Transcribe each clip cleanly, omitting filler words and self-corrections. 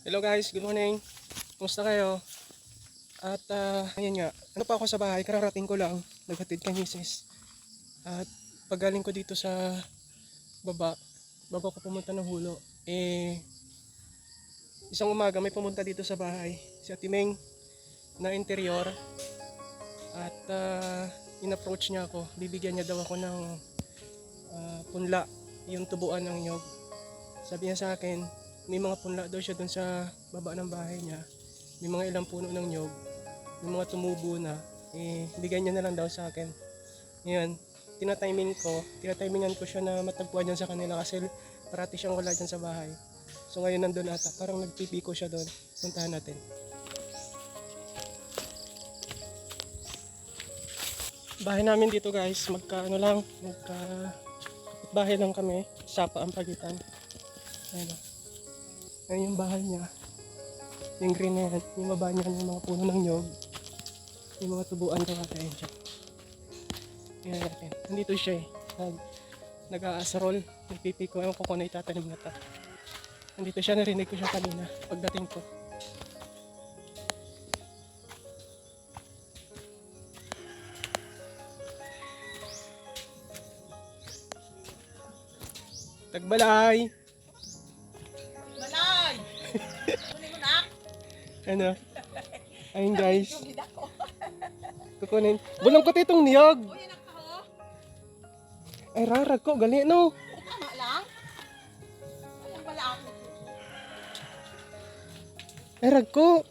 Hello guys, good morning. Kumusta kayo? At ayun nga, ano pa ako sa bahay, kararating ko lang, naghatid kay misis. At paggaling ko dito sa baba, bago ko pumunta ng hulo, isang umaga may pumunta dito sa bahay, si Ate Meng na interior. At in-approach niya ako, bibigyan niya daw ako ng punla, yung tubuan ng nyog. Sabi niya sa akin, may mga punla daw siya dun sa baba ng bahay niya. May mga ilang puno ng nyog. May mga tumubo na. Bigyan niya na lang daw sa akin. Ngayon, tinatimingan ko siya na matagpuan dyan sa kanila kasi parati siyang wala dyan sa bahay. So ngayon nandun ata. Parang nagpipiko siya doon. Puntahan natin. Bahay namin dito guys, magka bahay lang kami. Sapa ang pagitan. Ayun o. Ayun yung bahay niya. Yung green na yan. Yung baba niya yung mga puno ng nyog. Yung mga tubuan ko kakain siya. Tingnan natin. Nandito siya eh. Nag-aasarol. Nagpipiko. Ewan ko kung ano itatanim na ta. Nandito siya. Narinig ko siya kanina. Pagdating ko. Tagbalay! Ano? Ayun guys. Kukunin. Bulang ko itong niyog. Ay rarag ko. Gali no. Tama lang. Alam pala ako. Ay rag ko.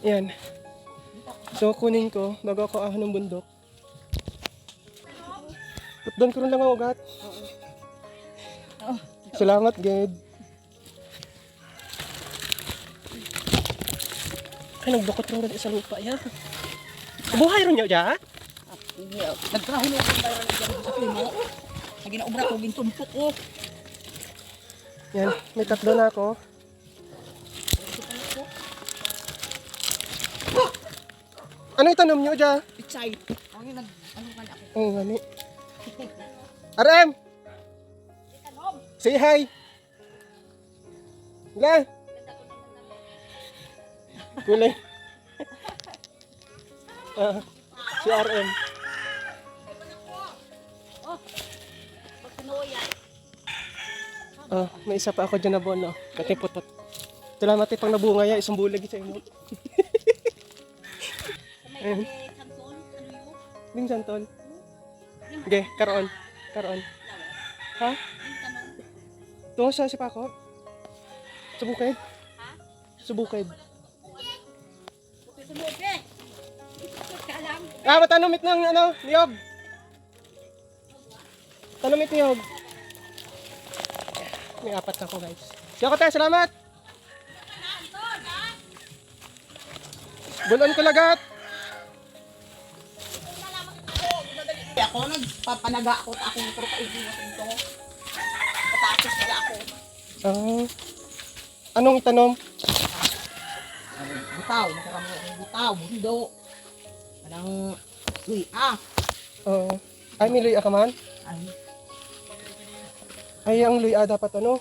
Yan. So kunin ko. Bago ako ahon ng bundok. Doon ko rin lang ang ugat. Salamat Ged. Ay, nagdukot rin ganit sa lupa yan. Buhay rin niyo dyan? Nagkahulog ang bayan dyan sa puno. Lagi na obra ko, gintumpok ko. Yan, may tatlo na ako. Ano itanom niyo dyan? Pichay. Ano man ako. Oo, gani. RM! Say hi! Wala! Kulay. Si RM. May isa pa ako dyan na bono. Katiputot. Salamat pang nabunga yan. Isang bulag sa inyo. Ayun. Ding santol. Okay, karoon. Karoon. Ha? Tungo sa sipako? Sa bukid? Sa bukid. Matanumit ng niyog. Tanumit niyog. May apat na ako guys. Siya ko tayo, salamat. Bulon ko lagat. Ako nagpapanaga ako at ako pero kaibigan ko ito. Patapos nila ako. Anong tanom? Butaw, nakarami akong butaw, bundo. Anong luya. Ay, may luya ka man? Ay. Ay, ang luya dapat ano?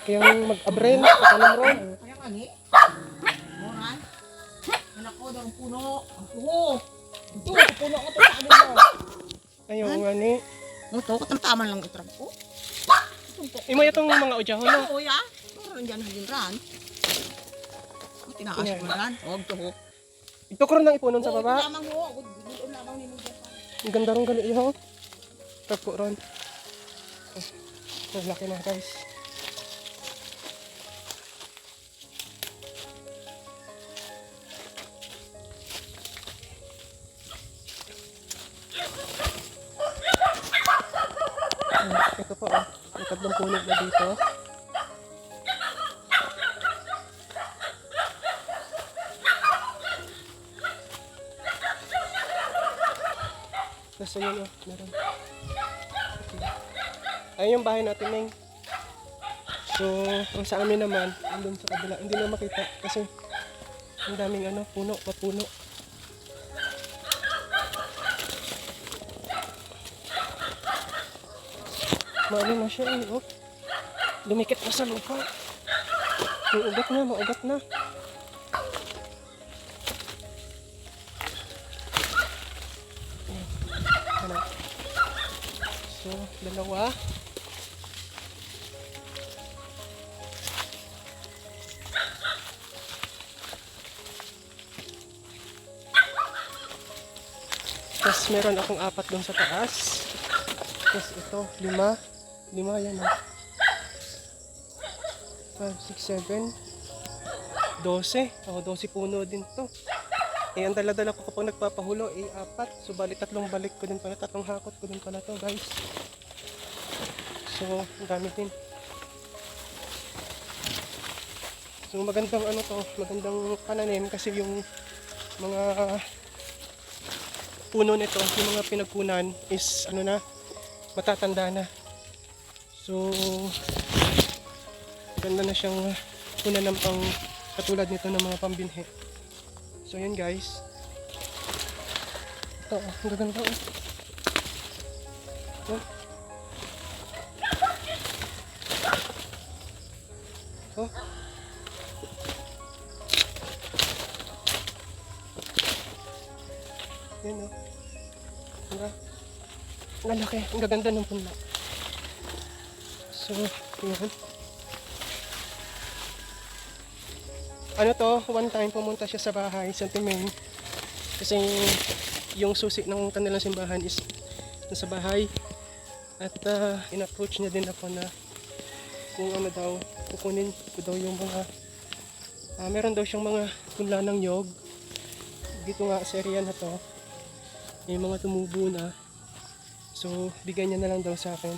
Kayang mag-abrel, patanong ron. Kaya kani. Moran. Anak ko daw ang puno. Ang tuho. Ito, puno ko ito sa ano mo. Ayaw nga ni. Ito, katamtaman lang itrap ko. Imo itong mga udyahon no? Oo, ya. Meron dyan hagin ran. Tinaas ko ran. Huwag tuho. Ito ko rin ang ipunon sa baba. Lamang mo. Doon lamang ni mo dyan. Ang ganda rin gali iho. Tagpo ron. Laki na guys. Ito po may tatlong punog na dito. Nasa yun meron. Ayun yung bahay natin, Meng. So, ang sa amin naman, andun sa kabila, hindi na makita kasi ang daming puno, papuno. Maano na siya eh, oh. Dumikit na sa lupa. May ugat na, maugat na. Ano? So, dalawa. Tapos meron akong 4 doon sa taas. Tapos ito, 5. 5 yan ah. 5, 6, 7, 12. O, 12 puno din to. Eh, ang dala-dala ko kapag nagpapahulo, 4. So, bali 3 balik ko din pala. 3 hakot ko din pala to, guys. So, ang dami din. So, magandang ano to, magandang pananim kasi yung mga puno nito, yung mga pinagkunan is ano na, matatanda na. So, ganda na siyang punan ng pang katulad nito ng mga pambinhi. So, yun guys. Ito, ang gaganda oh. Ito. Oh. Yan o. Diba? Ang laki. Ang gaganda ng punla. So, yan. Ano to, one time pumunta siya sa bahay, sa Timeng. Kasi yung susi ng kanilang simbahan is nasa bahay. At in-approach niya din ako na kung ano daw, kukunin ko daw yung mga meron daw siyang mga punla ng nyog. Dito nga sa area na to. Yung mga tumubo na. So, bigyan niya na lang daw sa akin.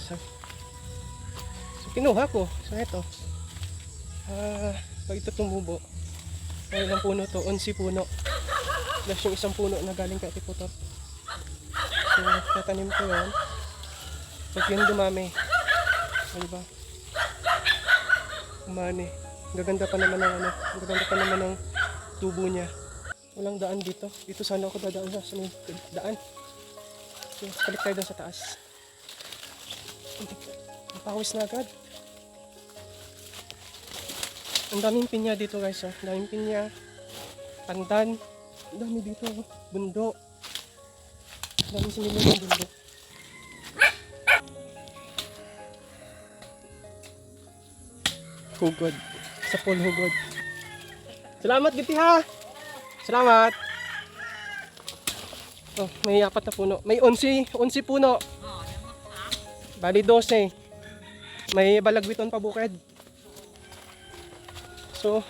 So kinuha ko. So, ito. Pag ito tumubo, ay ilang puno to? 11 puno. Plus yung isang puno na galing kay Tiputot. So, tatanim ko yun. Pag yun dumami. O, diba? Umani. Gaganda pa naman ng ano. Gaganda pa naman ng tubo niya. Walang daan dito. Dito sana ako dadaan sa may daan. So, balik tayo doon sa taas. Napawis na agad. Ang daming pinya dito guys. Oh. Ang daming pinya. Pandan. Ang dami dito. Oh. Bundo. Ang daming sinilin ng bundo. Hugod. Sa pool hugod. Salamat Giti ha! Salamat! Oh, may 4 na puno. May 11 puno. Bali 12. May balagwiton pa bukid. So,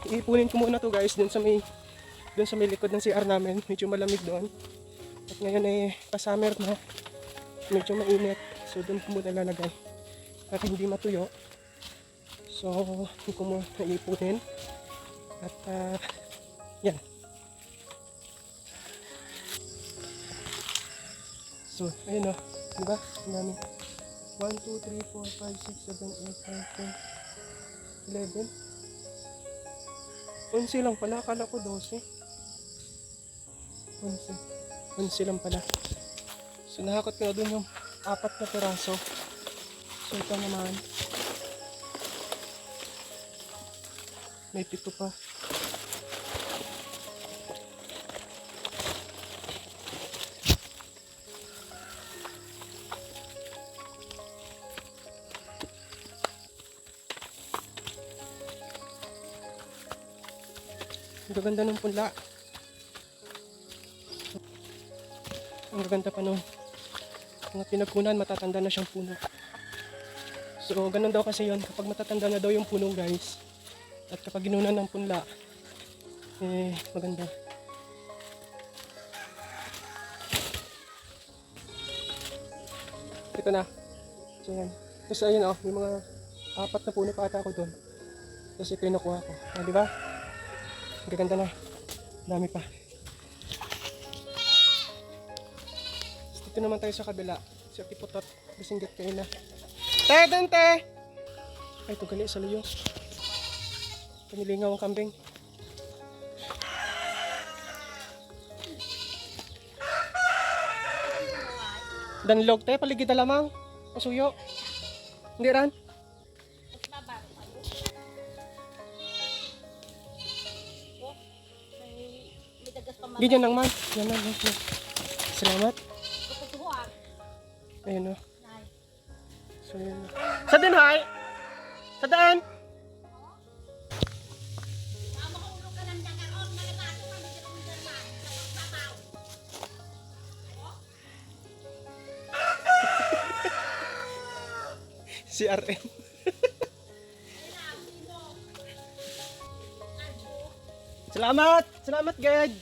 ipunin ko muna to guys dun sa may likod ng CR namin. Medyo malamig doon. At ngayon ay pa-summer na. Medyo mainit. So, dun ko muna lalagay. Para hindi matuyo. So, hindi ko muna ipunin. At, yan. So, ayun o. Diba? Ang dami. 1, 2, 3, 4, 5, 6, 7, 8, 9, 10, 11. 11 lang pala. Akala ko 12. 11 lang pala. So, nahakot ko na dun yung 4 na piraso. So, ito naman. May 7 pa. Ang gaganda ng punla. Ang gaganda pa nung mga pinagkunan, matatanda na siyang puno. So, ganun daw kasi yon kapag matatanda na daw yung puno guys. At kapag ginunan ng punla, eh, maganda. Ito na. So, yan. Tapos ayun oh, yung mga 4 na puno pa ata ako doon. Tapos ito yung nakuha ko. Ah, di ba? Gaganda na. Dami pa. Dito naman tayo sa kabila. Si Tiputot. Bisinggit kayo na. Te! Dante! Ay, ito gali sa luyo. Panilingaw ang kambing. Danlog te, paligid na lamang. Pasuyo. Hindi ran? Mas baba. Oh, may dagas pa Ganyan lang man. Yan lang. Yan. Salamat. Kututuhan. Ayun o. Nay. So, yun. Sa din, hay? Sa daan? Makahulog ka ng dagaron. Malagato ka. Hindi ka naman. Sabaw. CRM. Salamat! Salamat, Ged!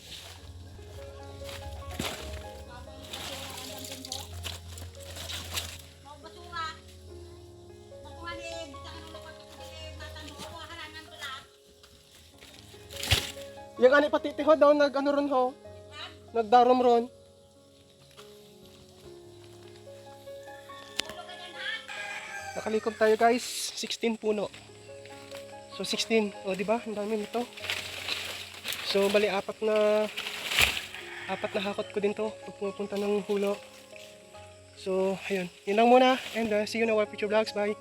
Mau basura. Makuhanin. Bisa ka nung napagpapagilid. Matanong ko. Harangan ko lang. Yung ani patiti ho daw, nag ano ron ho? Nagdarom ron. Hulog ka dyan, ha? Nakalikom tayo guys, 16 puno. So 16, o di ba? Ang dami nito. So bali apat na hakot ko din to pag pumupunta ng hulo. So ayun, yun lang muna and see you in our future vlogs. Bye!